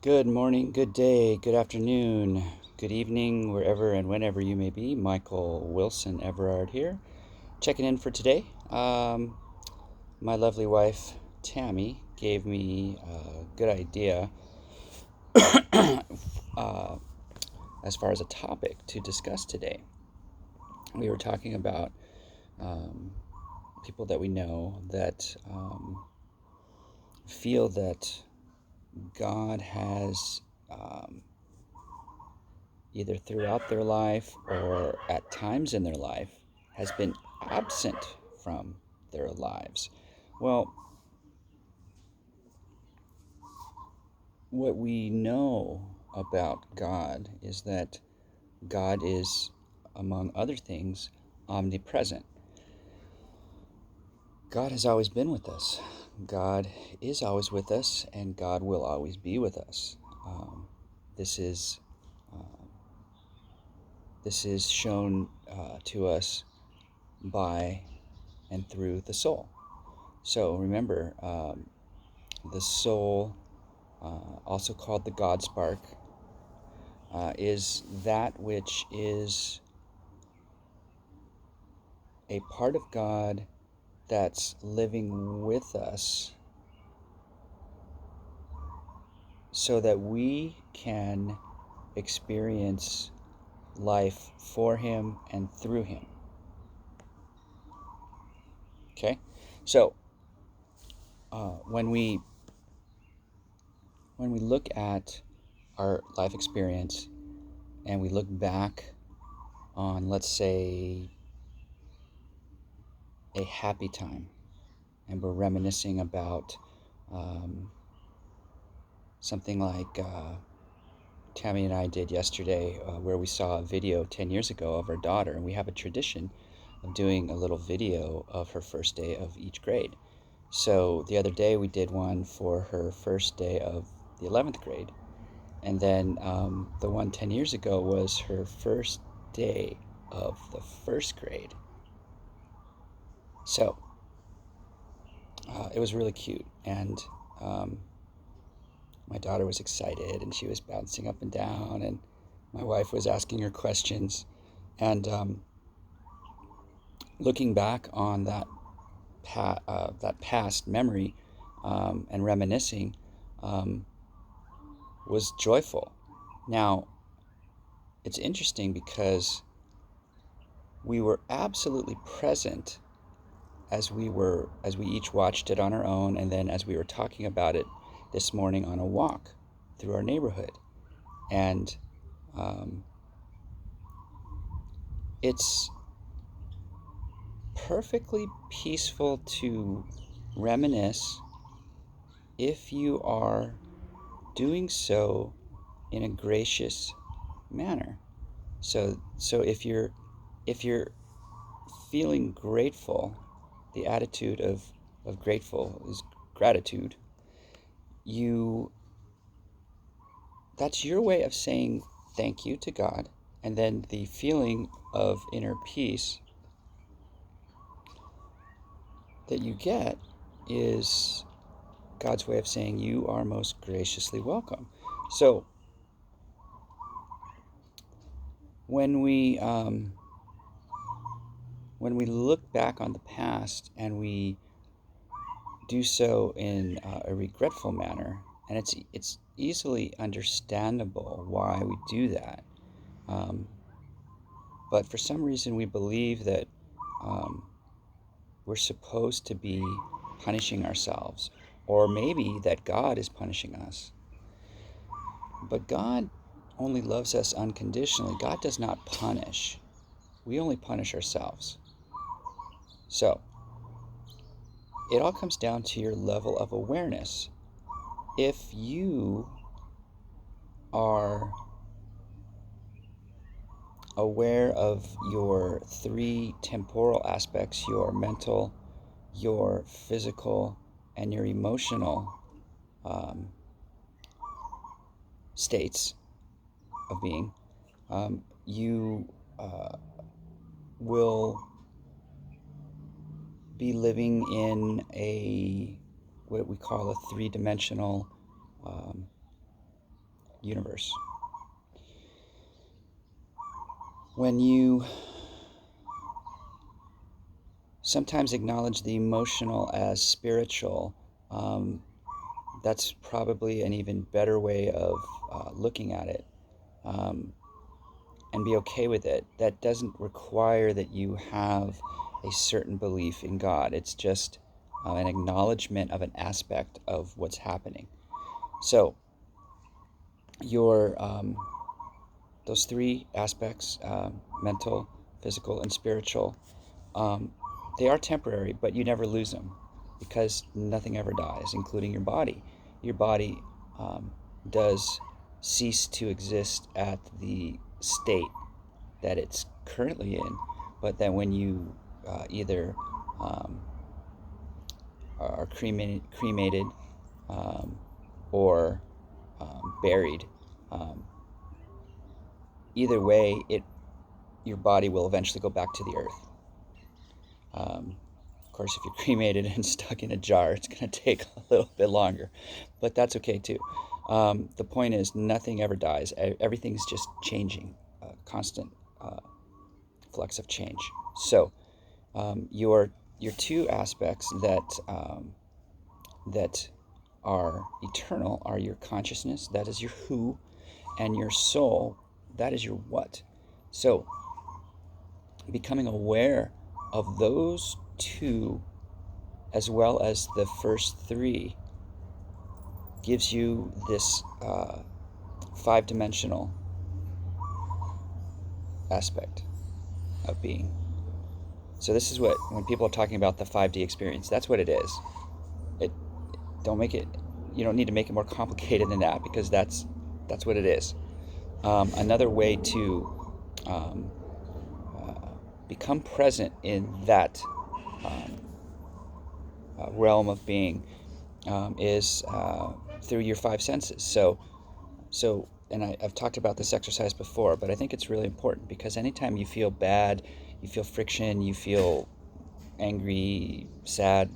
Good morning, good day, good afternoon, good evening, wherever and whenever you may be. Michael Wilson Everard here, checking in for today. My lovely wife, Tammy, gave me a good idea uh, as far as a topic to discuss today. We were talking about um, people that we know that feel that God has either throughout their life or at times in their life, has been absent from their lives. Well, what we know about God is that God is, among other things, omnipresent. God has always been with us. God is always with us, and God will always be with us. Um, this is uh, this is shown to us by and through the soul. So remember, the soul, also called the God spark, is that which is a part of God that's living with us so that we can experience life for Him and through Him. Okay? So, when we look at our life experience and we look back on, let's say, a happy time, and we're reminiscing about um, something like Tammy and I did yesterday, where we saw a video 10 years ago of our daughter, and we have a tradition of doing a little video of her first day of each grade. So the other day we did one for her first day of the 11th grade, and then the one 10 years ago was her first day of the first grade. So it was really cute, and my daughter was excited and she was bouncing up and down, and my wife was asking her questions. And looking back on that past memory, and reminiscing, um, was joyful. Now, it's interesting because we were absolutely present as we each watched it on our own, and then as we were talking about it this morning on a walk through our neighborhood. And um, it's perfectly peaceful to reminisce if you are doing so in a gracious manner. So if you're feeling grateful, the attitude of grateful is gratitude. You That's your way of saying thank you to God, and then the feeling of inner peace that you get is God's way of saying you are most graciously welcome. So when we look back on the past and we do so in a regretful manner, and it's easily understandable why we do that. Um, but for some reason, we believe that um, we're supposed to be punishing ourselves, or maybe that God is punishing us. But God only loves us unconditionally. God does not punish. We only punish ourselves. So it all comes down to your level of awareness. If you are aware of your three temporal aspects, your mental, your physical, and your emotional um, states of being, you will be living in what we call a three-dimensional um, universe. When you sometimes acknowledge the emotional as spiritual, that's probably an even better way of looking at it, and be okay with it. That doesn't require that you have a certain belief in God. It's just an acknowledgement of an aspect of what's happening. So your those three aspects, mental, physical, and spiritual, um, they are temporary, but you never lose them because nothing ever dies, including your body. Your body does cease to exist at the state that it's currently in, but then when you either um, are cremated um, or buried, um, either way, your body will eventually go back to the earth. Of course, if you're cremated and stuck in a jar, it's going to take a little bit longer, but that's okay too. The point is, nothing ever dies. Everything's just changing, constant flux of change. So, your two aspects that are eternal are your consciousness, that is your who, and your soul, that is your what. So, becoming aware of those two as well as the first three gives you this five-dimensional aspect of being. So this is what, when people are talking about the 5D experience, that's what it is. It don't make it, you don't need to make it more complicated than that, because that's what it is. Another way to become present in that um, realm of being is through your five senses. So, and I've talked about this exercise before, but I think it's really important, because anytime you feel bad, you feel friction, you feel angry, sad,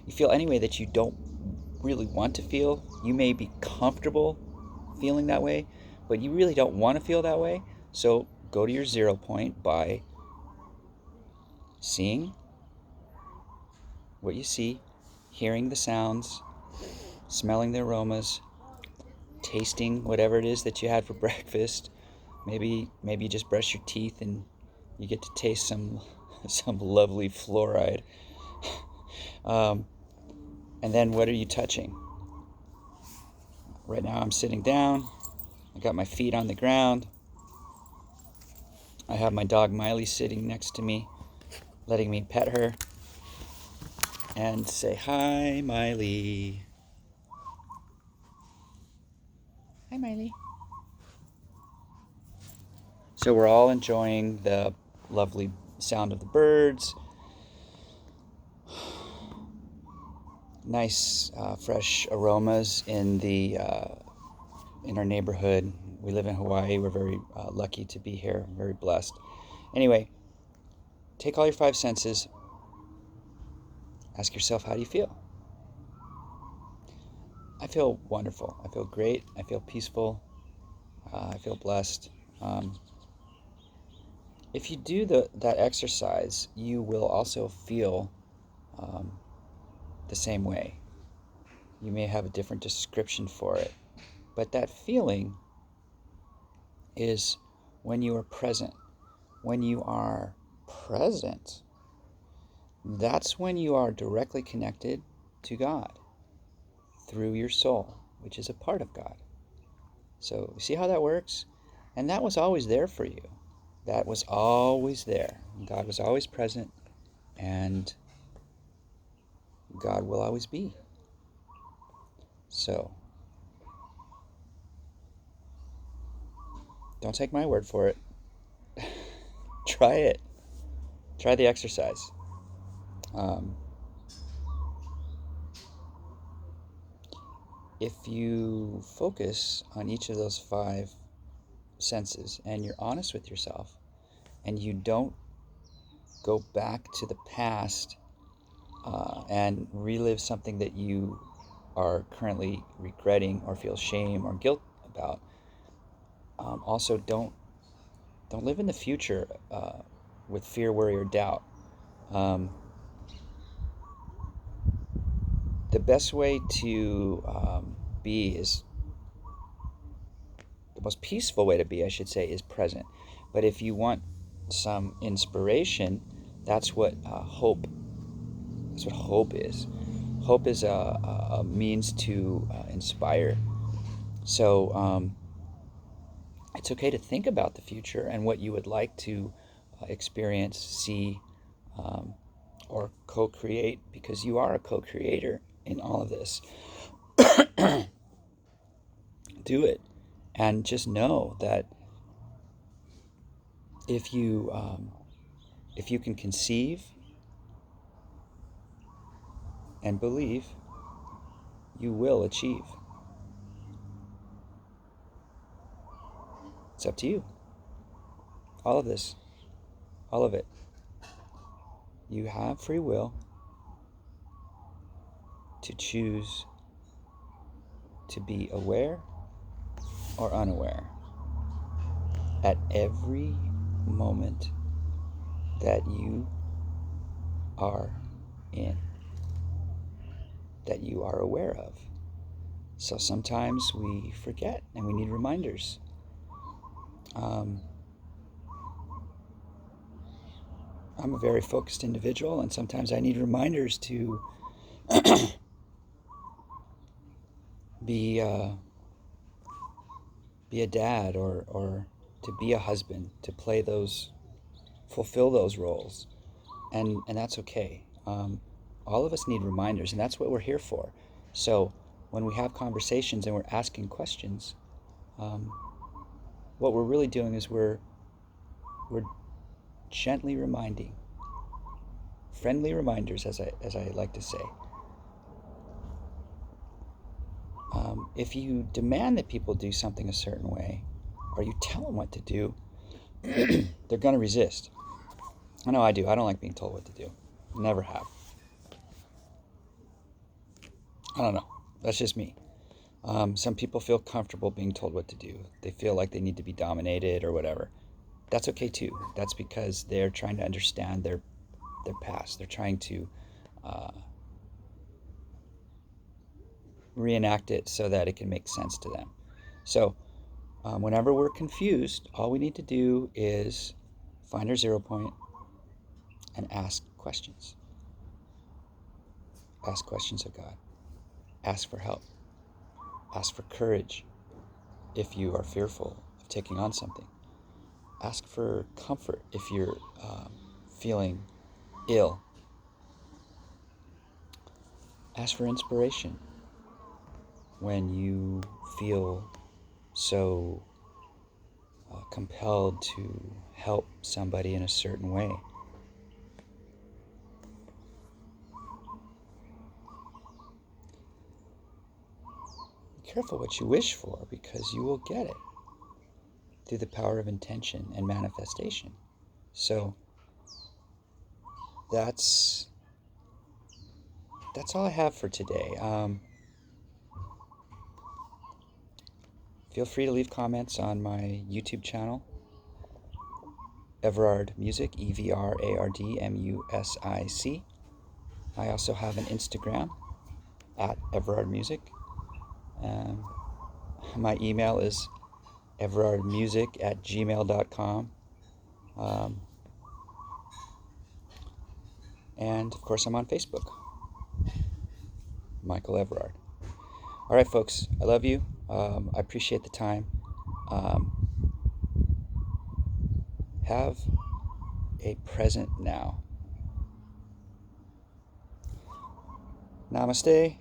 you feel any way that you don't really want to feel. You may be comfortable feeling that way, but you really don't want to feel that way. So go to your 0 point by seeing what you see, hearing the sounds, smelling the aromas, tasting whatever it is that you had for breakfast. Maybe you just brush your teeth and you get to taste some lovely fluoride. And then what are you touching? Right now I'm sitting down. I got my feet on the ground. I have my dog Miley sitting next to me, letting me pet her and say, "Hi, Miley." Hi, Miley. So we're all enjoying the lovely sound of the birds. Nice, fresh aromas in our neighborhood. We live in Hawaii. We're very lucky to be here. Very blessed. Anyway, take all your five senses. Ask yourself, how do you feel? I feel wonderful. I feel great. I feel peaceful. I feel blessed. If you do that exercise, you will also feel um, the same way. You may have a different description for it, but that feeling is when you are present. When you are present, that's when you are directly connected to God through your soul, which is a part of God. So, see how that works? And that was always there for you. That was always there. God was always present, and God will always be. So, don't take my word for it. Try it. Try the exercise. Um, if you focus on each of those five senses and you're honest with yourself and you don't go back to the past and relive something that you are currently regretting or feel shame or guilt about, Also, don't live in the future with fear, worry, or doubt. Um, the best way to be is the most peaceful way to be, I should say, is present. But if you want some inspiration, that's what hope. That's what hope is. Hope is a means to inspire. So it's okay to think about the future and what you would like to experience, see, um, or co-create, because you are a co-creator in all of this. Do it, and just know that if you if you can conceive and believe, you will achieve. It's up to you. All of this, all of it. You have free will to choose to be aware or unaware at every moment that you are in, that you are aware of. So sometimes we forget and we need reminders. I'm a very focused individual, and sometimes I need reminders to be be a dad, or to be a husband, to play those, fulfill those roles, and that's okay. All of us need reminders, and that's what we're here for. So when we have conversations and we're asking questions, um, what we're really doing is we're gently reminding, friendly reminders, as I like to say. If you demand that people do something a certain way, or you tell them what to do, they're going to resist. I know I do. I don't like being told what to do. Never have. I don't know. That's just me. Some people feel comfortable being told what to do. They feel like they need to be dominated or whatever. That's okay too. That's because they're trying to understand their past. They're trying to uh, reenact it so that it can make sense to them. So whenever we're confused, all we need to do is find our 0 point and ask questions. Ask questions of God. Ask for help. Ask for courage if you are fearful of taking on something. Ask for comfort if you're feeling ill. Ask for inspiration when you feel so compelled to help somebody in a certain way. Be careful what you wish for, because you will get it through the power of intention and manifestation. So that's all I have for today. Feel free to leave comments on my YouTube channel, Everard Music, EVRARD MUSIC. I also have an Instagram at Everard Music. My email is everardmusic@gmail.com. And of course, I'm on Facebook, Michael Everard. All right, folks, I love you. I appreciate the time. Have a present now. Namaste.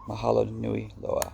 Mahalo nui loa.